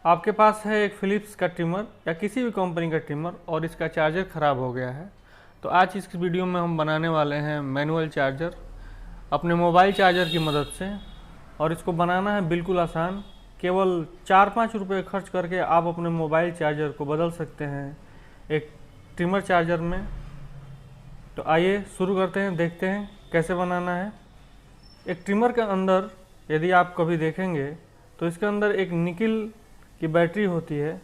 आपके पास है एक फ़िलिप्स का ट्रिमर या किसी भी कंपनी का ट्रिमर और इसका चार्जर ख़राब हो गया है, तो आज इस वीडियो में हम बनाने वाले हैं मैनुअल चार्जर अपने मोबाइल चार्जर की मदद से। और इसको बनाना है बिल्कुल आसान, केवल 4-5 रुपये खर्च करके आप अपने मोबाइल चार्जर को बदल सकते हैं एक ट्रिमर चार्जर में। तो आइए शुरू करते हैं, देखते हैं कैसे बनाना है। एक ट्रिमर के अंदर यदि आप कभी देखेंगे तो इसके अंदर एक निकिल की बैटरी होती है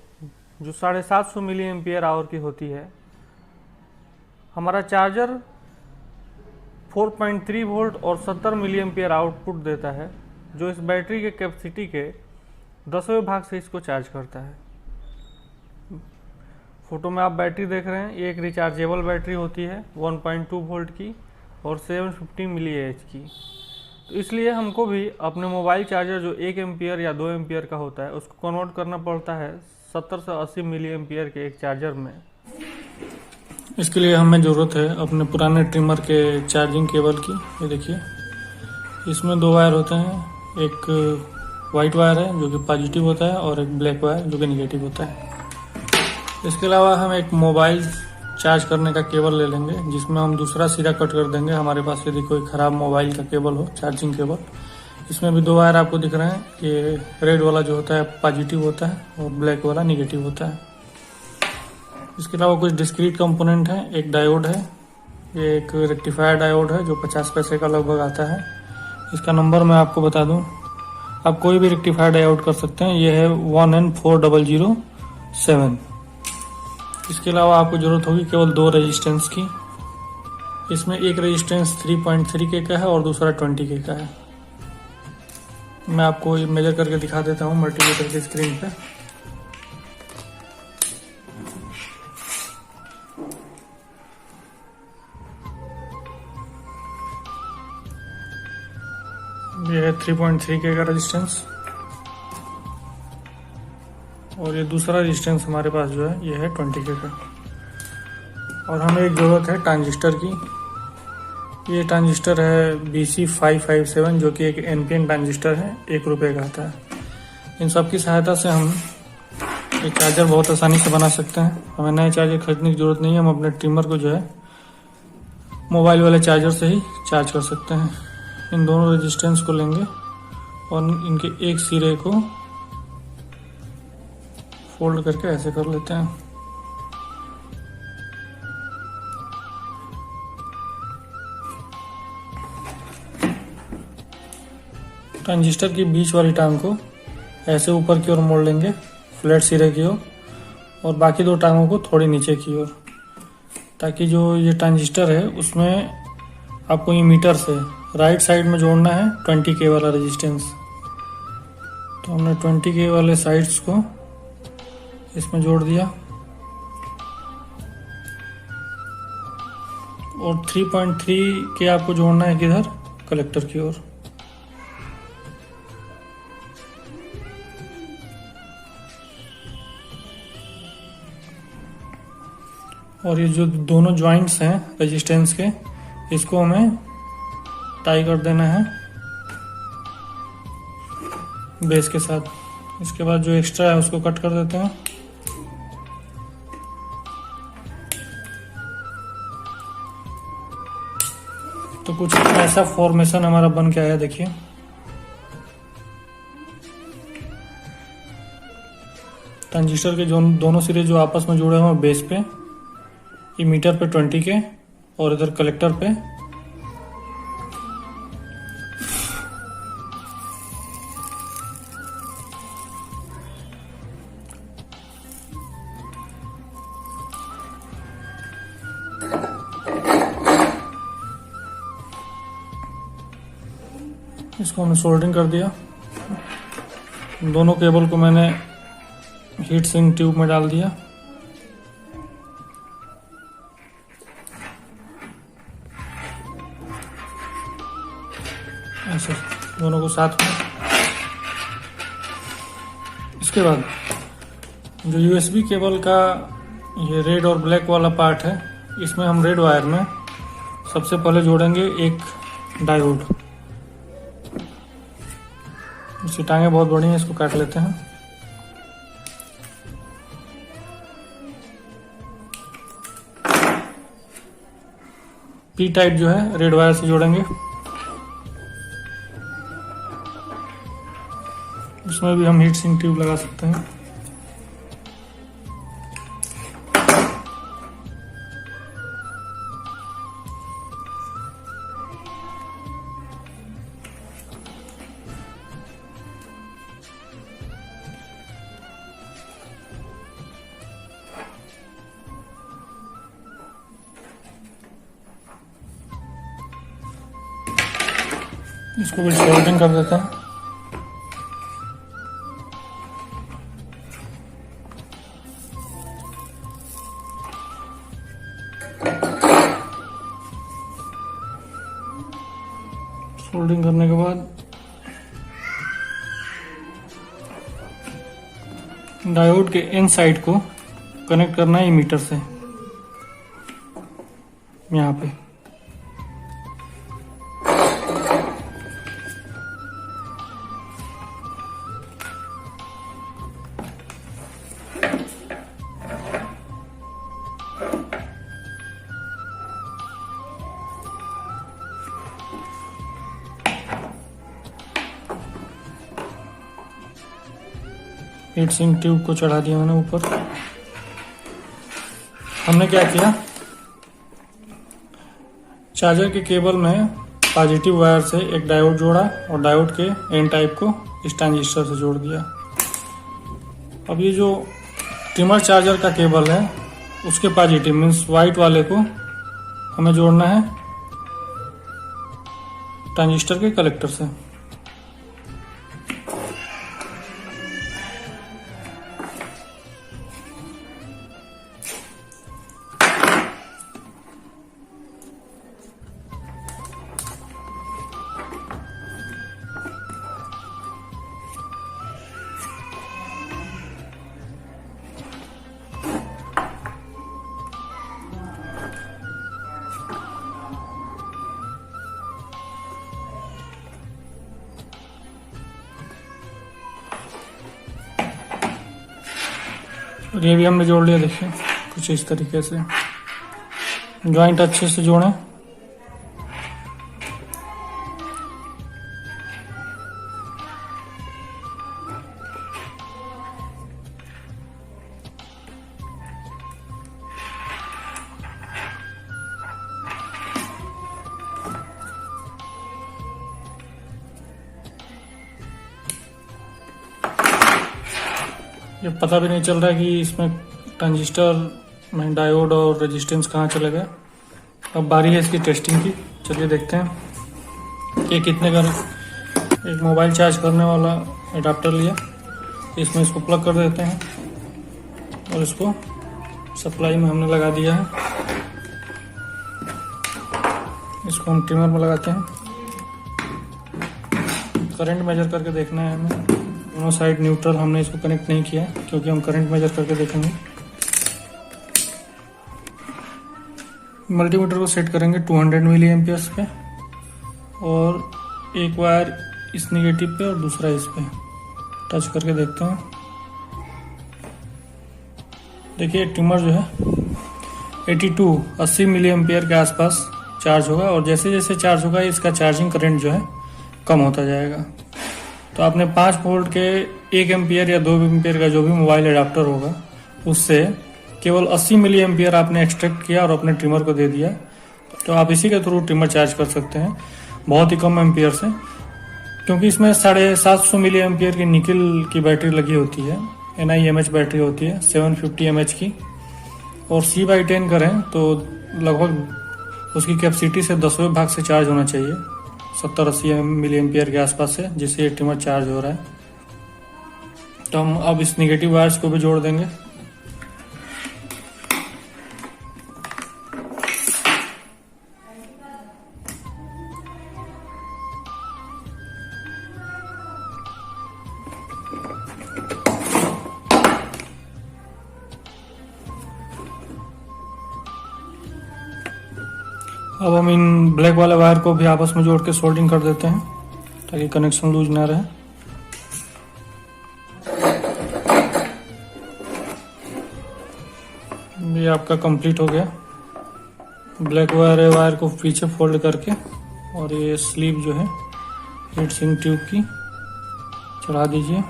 जो 750 मिली एम्पियर आवर की होती है। हमारा चार्जर 4.3 वोल्ट और 70 मिली एम्पियर आउटपुट देता है, जो इस बैटरी के कैपेसिटी के 10वें भाग से इसको चार्ज करता है। फोटो में आप बैटरी देख रहे हैं, ये एक रिचार्जेबल बैटरी होती है 1.2 वोल्ट की और 750 मिली एच की। तो इसलिए हमको भी अपने मोबाइल चार्जर जो 1 एम्पियर या 2 एम्पियर का होता है उसको कन्वर्ट करना पड़ता है 70 से 80 मिली एम्पियर के एक चार्जर में। इसके लिए हमें ज़रूरत है अपने पुराने ट्रिमर के चार्जिंग केबल की। ये देखिए, इसमें 2 वायर होते हैं, एक वाइट वायर है जो कि पॉजिटिव होता है और एक ब्लैक वायर जो कि निगेटिव होता है। इसके अलावा हम एक मोबाइल चार्ज करने का केबल ले लेंगे जिसमें हम दूसरा सिरा कट कर देंगे। हमारे पास यदि कोई ख़राब मोबाइल का केबल हो, चार्जिंग केबल, इसमें भी 2 वायर आपको दिख रहे हैं। ये रेड वाला जो होता है पॉजिटिव होता है और ब्लैक वाला निगेटिव होता है। इसके अलावा कुछ डिस्क्रीट कंपोनेंट हैं, एक डायोड है, ये एक रेक्टिफायर डायोड है जो 50 पैसे का लगभग आता है। इसका नंबर मैं आपको बता दूं, आप कोई भी रेक्टिफायर डायोड कर सकते हैं। ये है 1N4007। इसके अलावा आपको ज़रूरत होगी केवल 2 रेजिस्टेंस की। इसमें एक रेजिस्टेंस 3.3 के का है और दूसरा 20 के का है। मैं आपको मेजर करके दिखा देता हूँ मल्टीमीटर की स्क्रीन पे। ये है 3.3 के का रेजिस्टेंस और ये दूसरा रेजिस्टेंस हमारे पास जो है ये है 20 के का। और हमें एक ज़रूरत है ट्रांजिस्टर की। ये ट्रांजिस्टर है BC557 जो कि एक NPN ट्रांजिस्टर है, 1 रुपये का आता है। इन सब की सहायता से हम ये चार्जर बहुत आसानी से बना सकते हैं। हमें नए चार्जर खरीदने की ज़रूरत नहीं है, हम अपने ट्रिमर को जो है मोबाइल वाले चार्जर से ही चार्ज कर सकते हैं। इन दोनों रेजिस्टेंस को लेंगे और इनके एक सिरे को फोल्ड करके ऐसे कर लेते हैं। ट्रांजिस्टर की बीच वाली टांग को ऐसे ऊपर की ओर मोड़ लेंगे, फ्लैट सिरे की ओर, और बाकी 2 टांगों को थोड़ी नीचे की ओर, ताकि जो ये ट्रांजिस्टर है उसमें आपको इमीटर से राइट साइड में जोड़ना है 20 के वाला रेजिस्टेंस। तो हमने 20 के वाले साइड्स को इसमें जोड़ दिया और 3.3 के आपको जोड़ना है किधर, कलेक्टर की ओर। और ये जो दोनों जॉइंट्स हैं रेजिस्टेंस के, इसको हमें टाई कर देना है बेस के साथ। इसके बाद जो एक्स्ट्रा है उसको कट कर देते हैं। तो कुछ ऐसा फॉर्मेशन हमारा बन के आया, देखिए। ट्रांजिस्टर के जो दोनों सिरे जो आपस में जुड़े हुए हैं बेस पे, इमीटर पे 20 के और इधर कलेक्टर पे इसको हमने सोल्डरिंग कर दिया। दोनों केबल को मैंने हीट सिंक ट्यूब में डाल दिया। ऐसे दोनों को साथ में। इसके बाद जो USB केबल का ये रेड और ब्लैक वाला पार्ट है, इसमें हम रेड वायर में सबसे पहले जोड़ेंगे एक डायोड। इसकी टांगें बहुत बड़ी हैं, इसको काट लेते हैं। पी टाइप जो है रेड वायर से जोड़ेंगे। उसमें भी हम हीट सिंक ट्यूब लगा सकते हैं। इसको भी सोल्डरिंग कर देते हैं। सोल्डरिंग करने के बाद डायोड के इन साइड को कनेक्ट करना है मीटर से यहाँ पे। हीट सिंक ट्यूब को चढ़ा दिया मैंने ऊपर। हमने क्या किया, चार्जर के केबल में पॉजिटिव वायर से एक डायोड जोड़ा और डायोड के एन टाइप को इस ट्रांजिस्टर से जोड़ दिया। अब ये जो ट्रिमर चार्जर का केबल है उसके पॉजिटिव मीन्स वाइट वाले को हमें जोड़ना है ट्रांजिस्टर के कलेक्टर से। और ये भी हमने जोड़ लिया। देखिए कुछ इस तरीके से जॉइंट अच्छे से जोड़ें। ये पता भी नहीं चल रहा है कि इसमें ट्रांजिस्टर में डायोड और रेजिस्टेंस कहाँ चले गए। अब बारी है इसकी टेस्टिंग की। चलिए देखते हैं कि कितने का। एक मोबाइल चार्ज करने वाला एडाप्टर लिया, इसमें इसको प्लग कर देते हैं और इसको सप्लाई में हमने लगा दिया है। इसको हम ट्रिमर में लगाते हैं। करंट मेजर करके देखना है हमें। दोनों साइड न्यूट्रल हमने इसको कनेक्ट नहीं किया है क्योंकि हम करंट मेजर करके देखेंगे। मल्टीमीटर को सेट करेंगे 200 मिली एम्पियर्स पे और एक वायर इस निगेटिव पे और दूसरा इस पे टच करके देखते हैं। देखिए ट्रिमर जो है 80 मिली एम्पियर के आसपास चार्ज होगा और जैसे जैसे चार्ज होगा इसका चार्जिंग करंट जो है कम होता जाएगा। तो आपने 5 वोल्ट के 1 एम्पियर या 2 एम्पियर का जो भी मोबाइल एडाप्टर होगा उससे केवल 80 मिली एम्पियर आपने एक्सट्रैक्ट किया और अपने ट्रिमर को दे दिया। तो आप इसी के थ्रू ट्रिमर चार्ज कर सकते हैं बहुत ही कम एम्पियर से, क्योंकि इसमें 750 मिली एम्पियर की निकल की बैटरी लगी होती है। NiMH बैटरी होती है 750 mAh की, और C/10 करें तो लगभग उसकी कैपेसिटी से 10वें भाग से चार्ज होना चाहिए 70-80 मिली एम्पियर के आसपास से, जिससे ये ट्रिमर चार्ज हो रहा है। तो हम अब इस निगेटिव वायर्स को भी जोड़ देंगे। अब हम इन ब्लैक वाले वायर को भी आपस में जोड़ के सोल्डरिंग कर देते हैं ताकि कनेक्शन लूज ना रहे। ये आपका कंप्लीट हो गया। ब्लैक वायर को पीछे फोल्ड करके और ये स्लीव जो है हीट सिंक ट्यूब की चढ़ा दीजिए।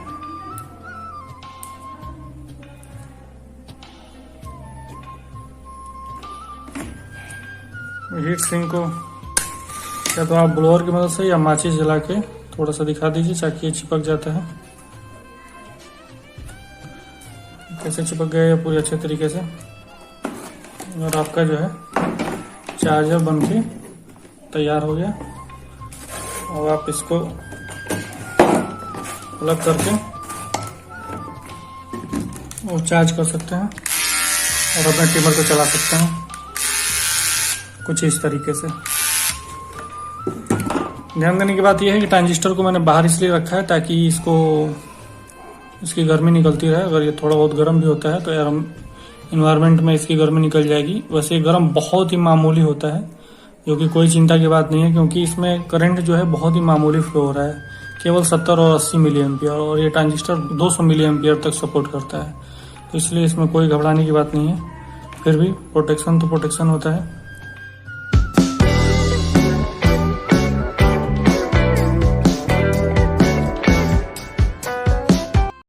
हीट सिंक को या तो आप ब्लोअर की मदद से या माचिस जला के थोड़ा सा दिखा दीजिए ताकि ये चिपक जाता है। कैसे चिपक गया है पूरे अच्छे तरीके से। और आपका जो है चार्जर बन के तैयार हो गया। और आप इसको प्लग करके वो चार्ज कर सकते हैं और अपने ट्रिमर को चला सकते हैं कुछ इस तरीके से। ध्यान देने की बात यह है कि ट्रांजिस्टर को मैंने बाहर इसलिए रखा है ताकि इसकी गर्मी निकलती रहे। अगर ये थोड़ा बहुत गर्म भी होता है तो यार इन्वायरमेंट में इसकी गर्मी निकल जाएगी। वैसे गर्म बहुत ही मामूली होता है, जो कि कोई चिंता की बात नहीं है, क्योंकि इसमें करंट जो है बहुत ही मामूली फ्लो हो रहा है, केवल 70 और 80 मिली एम्पियर, और ये ट्रांजिस्टर 200 मिली एम्पियर तक सपोर्ट करता है। तो इसलिए इसमें कोई घबराने की बात नहीं है। फिर भी प्रोटेक्शन तो प्रोटेक्शन होता है।